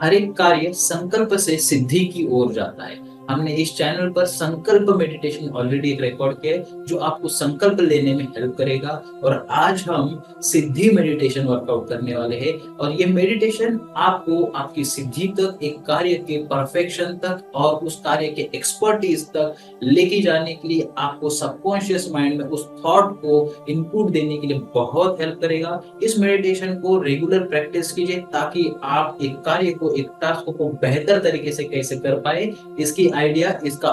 हर एक कार्य संकल्प से सिद्धि की ओर जाता है। हमने इस चैनल पर संकल्प मेडिटेशन ऑलरेडी रिकॉर्ड किया है जो आपको संकल्प लेने में हेल्प करेगा। और आज हम सिद्धि मेडिटेशन वर्कआउट करने वाले हैं और ये मेडिटेशन आपको आपकी सिद्धि तक, एक कार्य के परफेक्शन तक और उस कार्य के एक्सपर्टीज तक लेके जाने के लिए आपको सबकॉन्शियस माइंड में उस थॉट को इनपुट देने के लिए बहुत हेल्प करेगा। इस मेडिटेशन को रेगुलर प्रैक्टिस कीजिए ताकि आप एक कार्य को, एक टास्क को बेहतर तरीके से कैसे कर पाए, इसकी आइडिया, इसका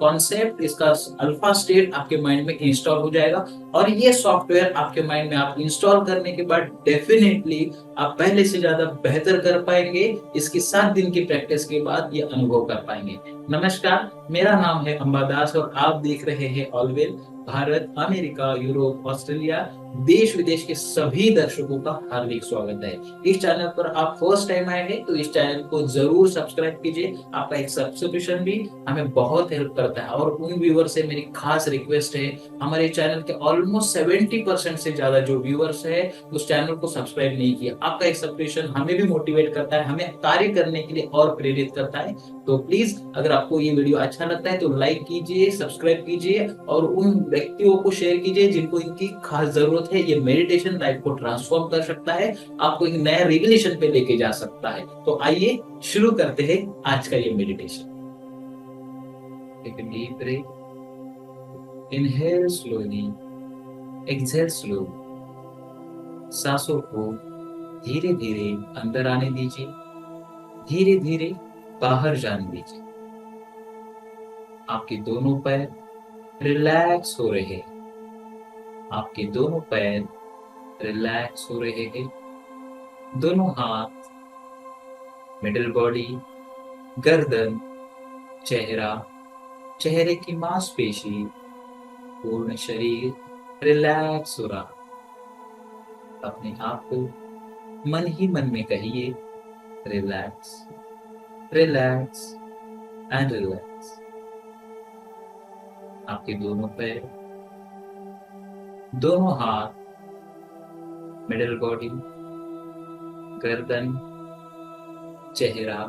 कॉन्सेप्ट, इसका अल्फा स्टेट आपके माइंड में इंस्टॉल हो जाएगा। और ये सॉफ्टवेयर आपके माइंड में आप इंस्टॉल करने के बाद डेफिनेटली आप पहले से ज्यादा बेहतर कर पाएंगे। इसकी 7 दिन की प्रैक्टिस के बाद ये अनुभव कर पाएंगे। नमस्कार, मेरा नाम है अंबादास और आप देख रहे हैं ऑलवेल। भारत, अमेरिका, यूरोप, ऑस्ट्रेलिया, देश विदेश के सभी दर्शकों का हार्दिक स्वागत है। इस चैनल पर आप फर्स्ट टाइम आए हैं तो इस चैनल को जरूर सब्सक्राइब कीजिए। आपका एक सब्सक्रिप्शन भी हमें बहुत हेल्प करता है। और उन व्यूअर से मेरी खास रिक्वेस्ट है, हमारे चैनल के ऑलमोस्ट 70% से ज्यादा जो व्यूअर्स है उस चैनल को सब्सक्राइब नहीं किया। आपका एक सब्सक्रिप्शन हमें भी मोटिवेट करता है, हमें कार्य करने के लिए और प्रेरित करता है। तो प्लीज अगर आपको ये वीडियो अच्छा लगता है तो लाइक कीजिए, सब्सक्राइब कीजिए और उन व्यक्तियों को शेयर कीजिए जिनको इनकी खास जरूरत है। ये मेडिटेशन लाइफ को ट्रांसफॉर्म कर सकता है, आपको एक नया रिवोल्यूशन पे लेके जा सकता है। तो आइए शुरू करते हैं आज का ये meditation. Take a deep breath, inhale slowly, exhale slowly. सांसों को धीरे धीरे अंदर आने दीजिए, धीरे धीरे बाहर जाने दीजिए। आपके दोनों पैर रिलैक्स हो रहे हैं, आपके दोनों पैर रिलैक्स हो रहे हैं। दोनों हाथ, मिडिल बॉडी, गर्दन, चेहरा, चेहरे की मांसपेशी, पूर्ण शरीर रिलैक्स हो रहा। अपने आप को मन ही मन में कहिए, रिलैक्स, रिलैक्स एंड रिलैक्स। आपके दोनों पैर, दोनों हाथ, मिडिल बॉडी, गर्दन, चेहरा,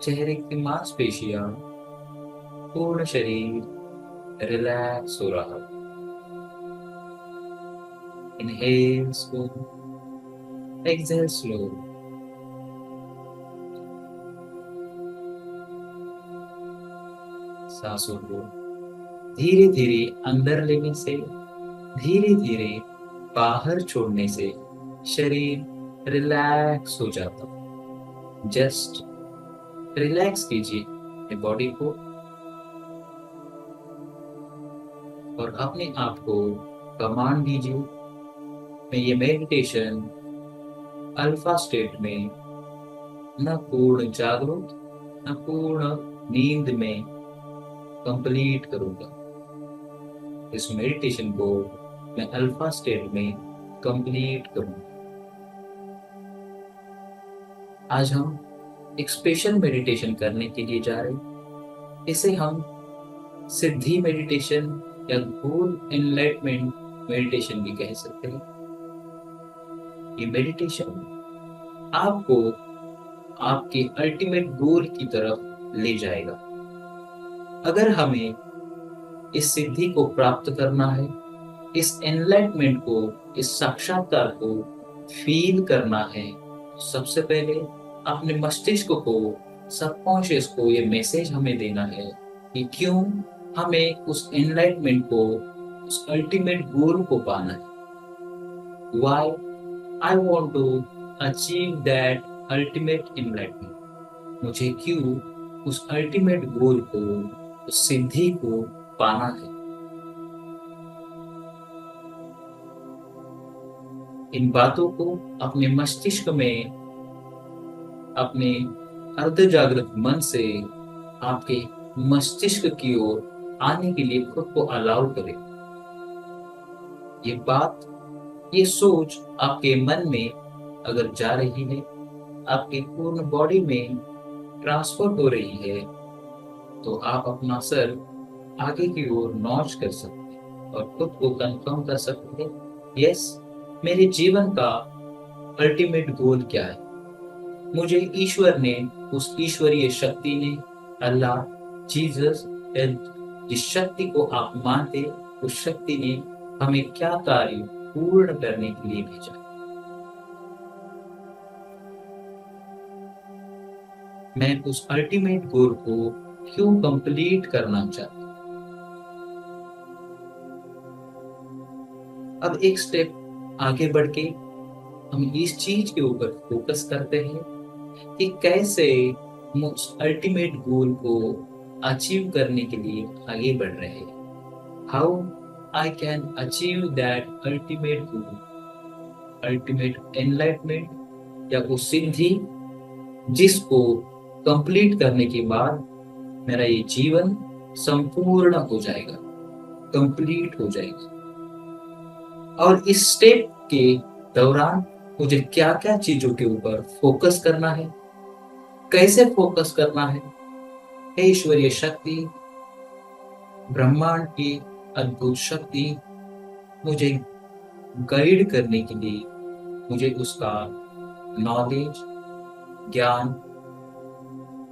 चेहरे की मांसपेशियां, पूर्ण शरीर रिलैक्स हो रहा। Inhale slow, exhale slow. सांसों को धीरे धीरे अंदर लेने से, धीरे धीरे बाहर छोड़ने से शरीर रिलैक्स हो जाता। जस्ट रिलैक्स कीजिए अपने बॉडी को और अपने आप को कमांड दीजिए, मैं ये मेडिटेशन अल्फा स्टेट में न पूर्ण जागरूक न पूर्ण नींद में कंप्लीट करूंगा। इस मेडिटेशन को मैं अल्फा स्टेट में कंप्लीट करूंगा। आज हम एक स्पेशल मेडिटेशन करने के लिए जा रहे हैं। इसे हम सिद्धि मेडिटेशन या गोल एनलाइटमेंट मेडिटेशन भी कह सकते हैं। ये मेडिटेशन आपको आपके अल्टीमेट गोल की तरफ ले जाएगा। अगर हमें इस सिद्धि को प्राप्त करना है, इस एनलाइटमेंट को, इस साक्षात्कार को फील करना है, तो सबसे पहले अपने मस्तिष्क को, सबकॉन्शियस को ये मैसेज हमें देना है कि क्यों हमें उस एनलाइटमेंट को, उस अल्टीमेट गोल को पाना है। Why I want to achieve that ultimate enlightenment। मुझे क्यों उस अल्टीमेट गोल को, उस सिद्धि को पाना है। इन बातों को अपने मस्तिष्क में, अपने अर्ध जागृत मन से आपके मस्तिष्क की ओर आने के लिए खुद को अलाउ करें। ये बात, ये सोच आपके मन में अगर जा रही है, आपकी पूर्ण बॉडी में ट्रांसफर हो रही है, तो आप अपना सर आगे की ओर नॉच कर सकते हैं और खुद को कंफर्म कर सकते हैं, यस, मेरे जीवन का अल्टीमेट गोल क्या है। मुझे ईश्वर ने, उस ईश्वरीय शक्ति ने, अल्लाह, जीसस, या जिस शक्ति को आप मानते, उस शक्ति ने हमें क्या कार्य पूर्ण करने के लिए भेजा। मैं उस अल्टीमेट गोल को क्यों कंप्लीट करना चाहता हूं। अब एक स्टेप आगे बढ़ के हम इस चीज के ऊपर फोकस करते हैं कि कैसे हम उस अल्टीमेट गोल को अचीव करने के लिए आगे बढ़ रहे हैं। How I can achieve that ultimate goal, ultimate enlightenment, या वो सिद्धि जिसको कंप्लीट करने के बाद मेरा ये जीवन संपूर्ण हो जाएगा, कंप्लीट हो जाएगा। और इस स्टेप के दौरान मुझे क्या क्या चीजों के ऊपर फोकस करना है, कैसे फोकस करना है। हे ईश्वरीय शक्ति, ब्रह्मांड की अद्भुत शक्ति मुझे गाइड करने के लिए, मुझे उसका नॉलेज, ज्ञान,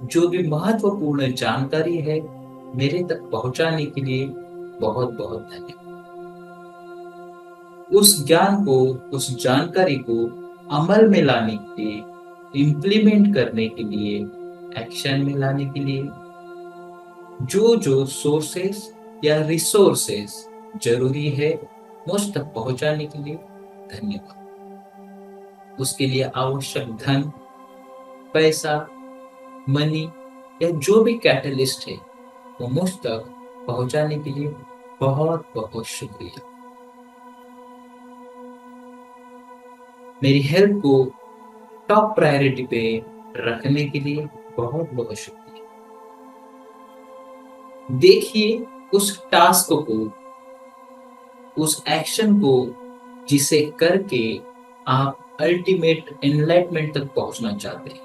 जो भी महत्वपूर्ण जानकारी है मेरे तक पहुंचाने के लिए बहुत बहुत धन्यवाद। उस ज्ञान को, उस जानकारी को अमल में लाने के लिए, इम्प्लीमेंट करने के लिए, एक्शन में लाने के लिए जो जो सोर्सेस या रिसोर्सेस जरूरी है मुझ तक पहुंचाने के लिए धन्यवाद। उसके लिए आवश्यक धन, पैसा, मनी, या जो भी कैटलिस्ट है वो मुझ तक पहुंचाने के लिए बहुत बहुत शुक्रिया। मेरी हेल्प को टॉप प्रायोरिटी पे रखने के लिए बहुत बहुत शुक्रिया। देखिए उस टास्क को, उस एक्शन को जिसे करके आप अल्टीमेट एनलाइटमेंट तक पहुंचना चाहते हैं।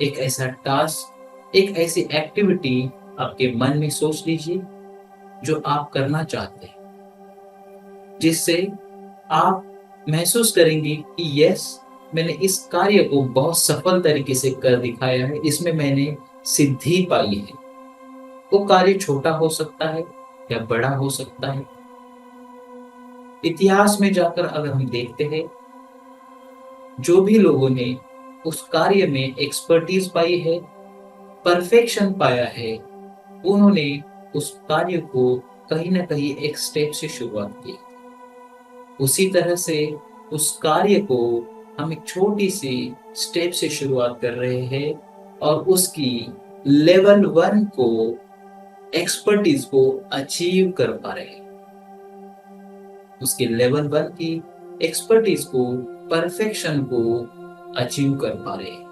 एक ऐसा टास्क, एक ऐसी एक्टिविटी आपके मन में सोच लीजिए जो आप करना चाहते हैं, जिससे आप महसूस करेंगे कि यस, मैंने इस कार्य को बहुत सफल तरीके से कर दिखाया है, इसमें मैंने सिद्धि पाई है। वो कार्य छोटा हो सकता है या बड़ा हो सकता है। इतिहास में जाकर अगर हम देखते हैं, जो भी लोगों ने उस कार्य में एक्सपर्टीज पाई है, परफेक्शन पाया है, उन्होंने उस कार्य को कहीं ना कहीं एक स्टेप से शुरुआत की। उसी तरह से उस कार्य को हम एक छोटी सी स्टेप से शुरुआत कर रहे हैं और उसकी लेवल 1 को, एक्सपर्टीज को अचीव कर पा रहे हैं। उसके लेवल 1 की एक्सपर्टीज को, परफेक्शन को अचीव कर पा रहे हैं।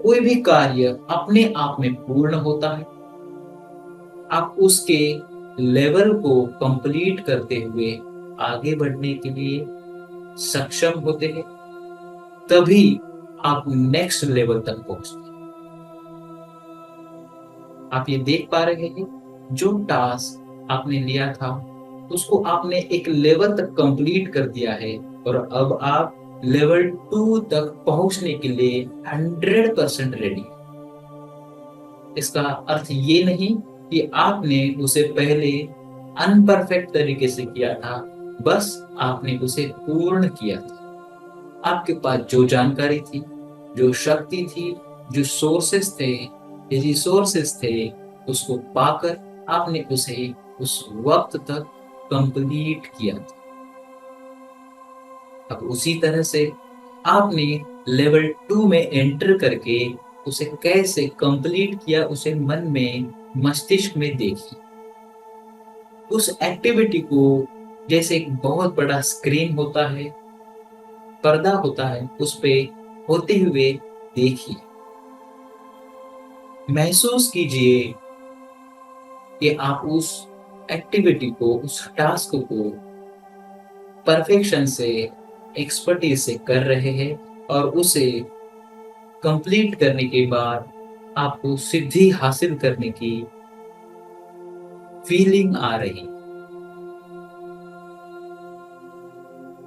कोई भी कार्य अपने आप में पूर्ण होता है। आप उसके लेवल को कंप्लीट करते हुए आगे बढ़ने के लिए सक्षम होते हैं, तभी आप नेक्स्ट लेवल तक पहुंचते हैं। आप ये देख पा रहे हैं, जो टास्क आपने लिया था उसको आपने एक लेवल तक कंप्लीट कर दिया है और अब आप लेवल 2 तक पहुंचने के लिए 100% रेडी। इसका अर्थ ये नहीं कि आपने उसे पहले अनपरफेक्ट तरीके से किया था, बस आपने उसे पूर्ण किया था। आपके पास जो जानकारी थी, जो शक्ति थी, जो सोर्सेस थे, रिसोर्सेस थे, उसको पाकर आपने उसे उस वक्त तक कंप्लीट किया था। अब उसी तरह से आपने लेवल 2 में एंटर करके उसे कैसे कंप्लीट किया, उसे मन में, मस्तिष्क में देखिए। उस एक्टिविटी को जैसे एक बहुत बड़ा स्क्रीन होता है, पर्दा होता है, उस पे होते हुए देखिए। महसूस कीजिए कि आप उस एक्टिविटी को, उस टास्क को परफेक्शन से, एक्सपर्टीज से कर रहे हैं और उसे कंप्लीट करने के बाद आपको सिद्धि हासिल करने की फीलिंग आ रही।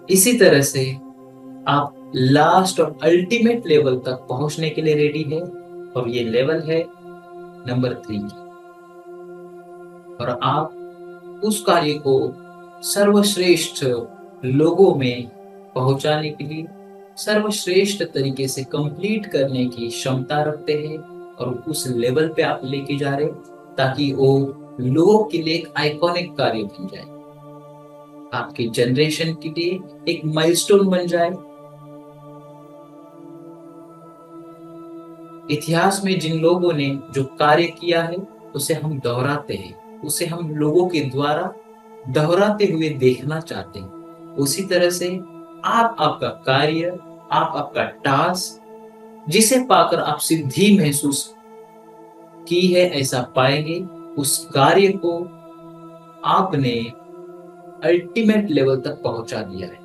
इसी तरह से आप लास्ट और अल्टीमेट लेवल तक पहुंचने के लिए रेडी है, और ये लेवल है नंबर 3। और आप उस कार्य को सर्वश्रेष्ठ लोगों में पहुंचाने के लिए सर्वश्रेष्ठ तरीके से कंप्लीट करने की क्षमता रखते हैं, और उस लेवल पे आप लेके जा रहे ताकि वो लोगों के लिए एक आइकॉनिक कार्य बन जाए, आपकी जनरेशन के लिए एक माइलस्टोन बन जाए। इतिहास में जिन लोगों ने जो कार्य किया है उसे हम दोहराते हैं, उसे हम लोगों के द्वारा दोहराते हुए देखना चाहते हैं। उसी तरह से आप आपका कार्य, आप आपका टास्क जिसे पाकर आप सिद्धि महसूस की है ऐसा पाएंगे, उस कार्य को आपने अल्टीमेट लेवल तक पहुंचा दिया है।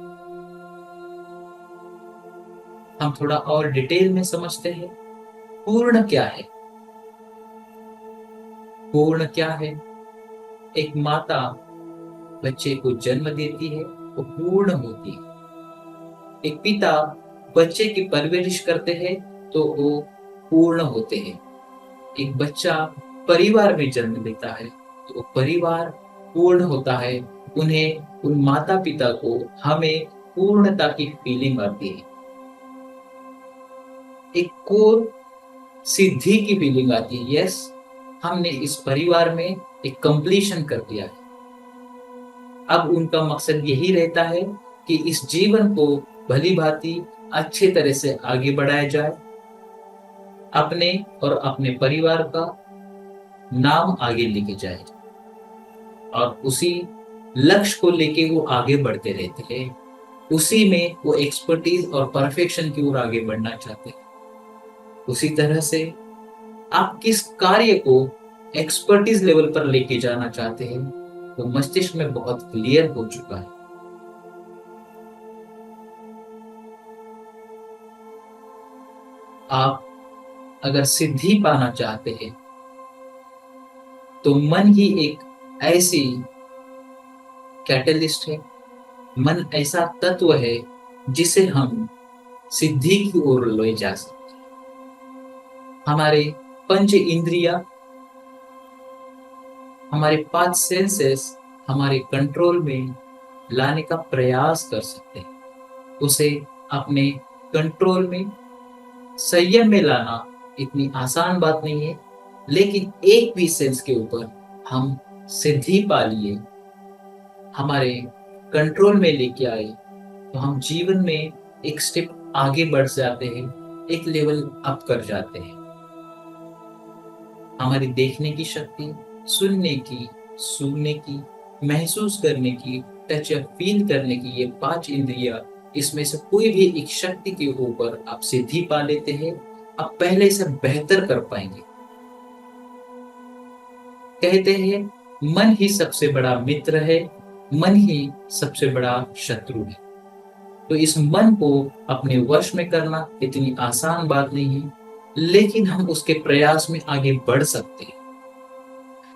हम थोड़ा और डिटेल में समझते हैं पूर्ण क्या है। पूर्ण क्या है? एक माता बच्चे को जन्म देती है वो पूर्ण होती है। एक पिता बच्चे की परवरिश करते हैं तो वो पूर्ण होते हैं। एक बच्चा परिवार में जन्म लेता है तो वो परिवार पूर्ण होता है। उन्हें, उन माता पिता को हमें पूर्णता की फीलिंग आती है, एक कोर सिद्धि की फीलिंग आती है। यस, हमने इस परिवार में एक कंप्लीशन कर दिया है। अब उनका मकसद यही रहता है कि इस जीवन को भली भांति अच्छे तरह से आगे बढ़ाया जाए, अपने और अपने परिवार का नाम आगे लेके जाए, और उसी लक्ष्य को लेके वो आगे बढ़ते रहते हैं। उसी में वो एक्सपर्टीज और परफेक्शन की ओर आगे बढ़ना चाहते हैं। उसी तरह से आप किस कार्य को एक्सपर्टीज लेवल पर लेके जाना चाहते हैं वो मस्तिष्क में बहुत क्लियर हो चुका है। आप अगर सिद्धि पाना चाहते हैं तो मन ही एक ऐसी कैटलिस्ट है, मन ऐसा तत्व है जिसे हम सिद्धि की ओर ले जा सकते। हमारे पंच इंद्रिया, हमारे 5 सेंसेस हमारे कंट्रोल में लाने का प्रयास कर सकते हैं। उसे अपने कंट्रोल में, संयम में लाना इतनी आसान बात नहीं है, लेकिन एक भी सेंस के ऊपर हम सिद्धि पा लिए, हमारे कंट्रोल में लेके आए, तो हम जीवन में एक स्टेप आगे बढ़ जाते हैं, एक लेवल अप कर जाते हैं। हमारी देखने की शक्ति, सुनने की, सूंघने की, महसूस करने की, टच या फील करने की, ये 5 इंद्रिया, इसमें से कोई भी एक शक्ति के ऊपर आप सिद्धि पा लेते हैं, आप पहले से बेहतर कर पाएंगे। कहते हैं मन ही सबसे बड़ा मित्र है, मन ही सबसे बड़ा शत्रु है। तो इस मन को अपने वश में करना इतनी आसान बात नहीं है, लेकिन हम उसके प्रयास में आगे बढ़ सकते हैं।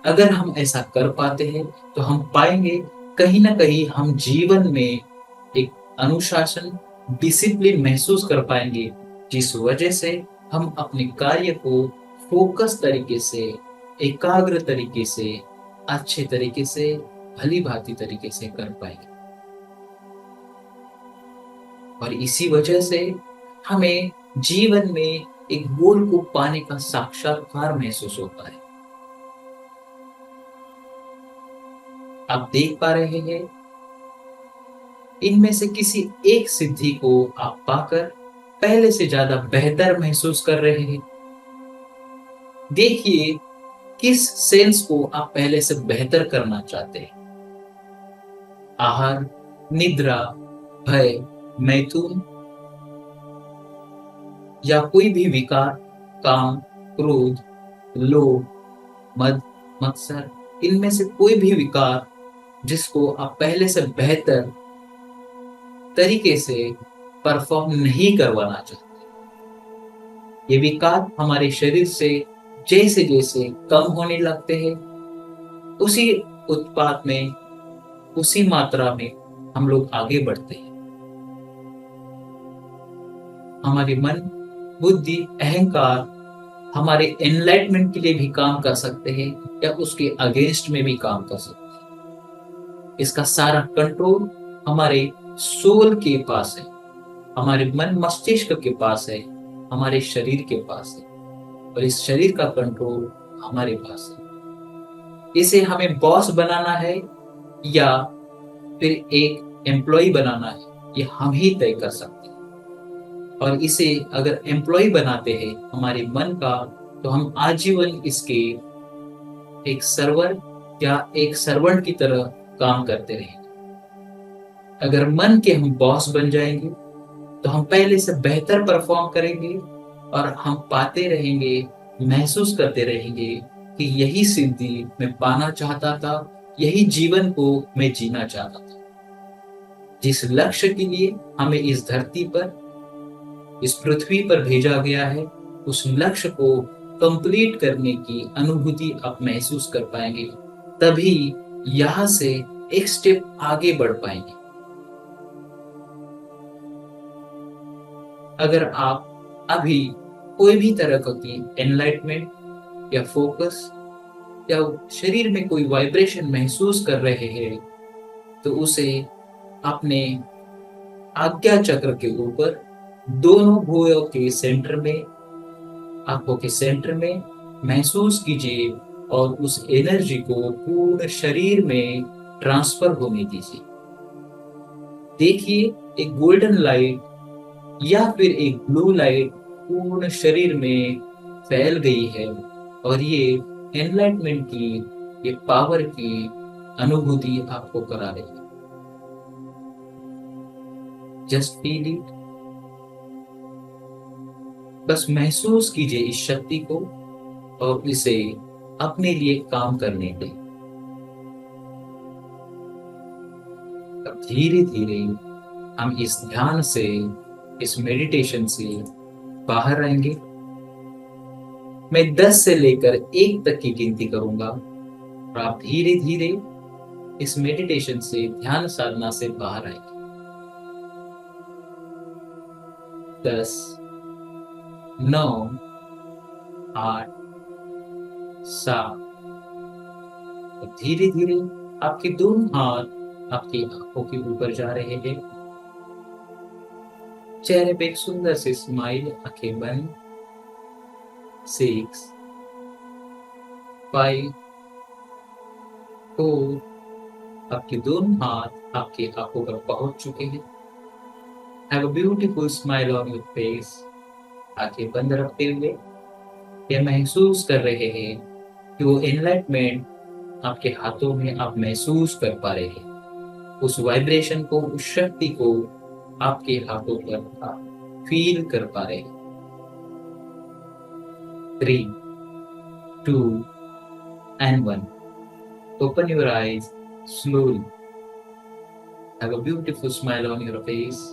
अगर हम ऐसा कर पाते हैं तो हम पाएंगे कहीं ना कहीं हम जीवन में एक अनुशासन, डिसिप्लिन महसूस कर पाएंगे, जिस वजह से हम अपने कार्य को फोकस तरीके से, एकाग्र तरीके से, अच्छे तरीके से, भली भांति तरीके से कर पाएंगे। और इसी वजह से हमें जीवन में एक गोल को पाने का साक्षात्कार महसूस होता है। आप देख पा रहे हैं इनमें से किसी एक सिद्धि को आप पाकर पहले से ज्यादा बेहतर महसूस कर रहे हैं। देखिए किस सेंस को आप पहले से बेहतर करना चाहते हैं। आहार, निद्रा, भय, मैथुन, या कोई भी विकार, काम, क्रोध, लोभ, मद, मत्सर, इनमें से कोई भी विकार जिसको आप पहले से बेहतर तरीके से परफॉर्म नहीं करवाना चाहते। ये विकार हमारे शरीर से जैसे जैसे कम होने लगते हैं, उसी उत्पाद में, उसी मात्रा में हम लोग आगे बढ़ते हैं। हमारी मन, बुद्धि, अहंकार हमारे एनलाइटमेंट के लिए भी काम कर सकते हैं या उसके अगेंस्ट में भी काम कर सकते हैं। इसका सारा कंट्रोल हमारे सोल के पास है, हमारे मन मस्तिष्क के पास है, हमारे शरीर के पास है, और इस शरीर का कंट्रोल हमारे पास है। इसे हमें बॉस बनाना है या फिर एक एम्प्लॉय बनाना है, ये हम ही तय कर सकते हैं। और इसे अगर एम्प्लॉय बनाते हैं हमारे मन का, तो हम आजीवन इसके एक सर्वर या एक सर्वेंट की तरह काम करते रहेंगे। अगर मन के हम बॉस बन जाएंगे तो हम पहले से बेहतर परफॉर्म करेंगे और हम पाते रहेंगे, महसूस करते रहेंगे कि यही सिद्धि मैं पाना चाहता था, यही जीवन को मैं जीना चाहता था। जिस लक्ष्य के लिए हमें इस धरती पर, इस पृथ्वी पर भेजा गया है, उस लक्ष्य को कंप्लीट करने की अनुभूति आप महसूस कर पाएंगे, तभी यहां से एक स्टेप आगे बढ़ पाएंगे। अगर आप अभी कोई भी तरह की एनलाइटमेंट या फोकस या शरीर में कोई वाइब्रेशन महसूस कर रहे हैं, तो उसे अपने आज्ञा चक्र के ऊपर दोनों भुवों के सेंटर में, आंखों के सेंटर में महसूस कीजिए और उस एनर्जी को पूर्ण शरीर में ट्रांसफर होने दीजिए। देखिए एक गोल्डन लाइट या फिर एक ब्लू लाइट पूर्ण शरीर में फैल गई है, और ये एनलाइटमेंट की, ये पावर की अनुभूति आपको करा रही है। जस्ट फील इट, बस महसूस कीजिए इस शक्ति को और इसे अपने लिए काम करने दें। अब धीरे धीरे हम इस ध्यान से, इस मेडिटेशन से बाहर आएंगे। मैं 10 से लेकर 1 तक की गिनती करूंगा और आप धीरे धीरे इस मेडिटेशन से, ध्यान साधना से बाहर आएंगे। 10, 9, 8, 7। धीरे धीरे आपके दोनों हाथ आपकी आंखों के ऊपर जा रहे हैं। चेहरे पे एक सुंदर सी स्माइल, आंखें बंद। 6, 5, 4। आपके दोनों हाथ आपके आंखों पर पहुंच चुके हैं। Have a beautiful smile on your face. आंखें बंद रखते हुए ये महसूस कर रहे हैं कि वो एनलाइटमेंट आपके हाथों में आप महसूस कर पा रहे हैं, उस वाइब्रेशन को, उस शक्ति को आपके हाथों पर आप फील कर पा रहे हैं। 3, 2 and 1. Open your eyes slowly. Have a beautiful smile on your face.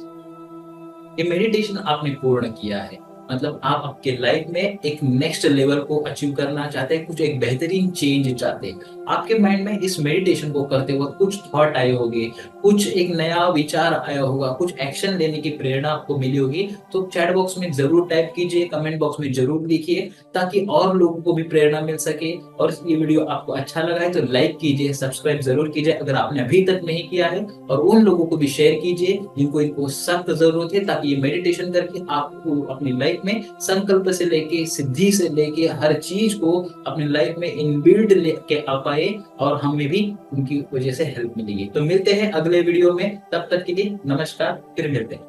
ये मेडिटेशन आपने पूर्ण किया है, मतलब आप आपके लाइफ में एक नेक्स्ट लेवल को अचीव करना चाहते हैं, कुछ एक बेहतरीन चेंज चाहते हैं। आपके माइंड में इस मेडिटेशन को करते हुए कुछ थॉट आए होंगे, कुछ एक नया विचार आया होगा, कुछ एक्शन लेने की प्रेरणा आपको मिली होगी, तो चैट बॉक्स में जरूर टाइप कीजिए, कमेंट बॉक्स में जरूर लिखिए, ताकि और लोगों को भी प्रेरणा मिल सके। और ये वीडियो आपको अच्छा लगा है तो लाइक कीजिए, सब्सक्राइब जरूर कीजिए अगर आपने अभी तक नहीं किया है, और उन लोगों को भी शेयर कीजिए जिनको इनको सख्त जरूरत है, ताकि ये मेडिटेशन करके आपको अपनी लाइफ में संकल्प से लेके, सिद्धि से लेके हर चीज को अपनी लाइफ में इनबिल्ड लेके आ पाए, और हमें भी उनकी वजह से हेल्प मिलेगी। तो मिलते हैं अगले वीडियो में, तब तक के लिए नमस्कार, फिर मिलते हैं।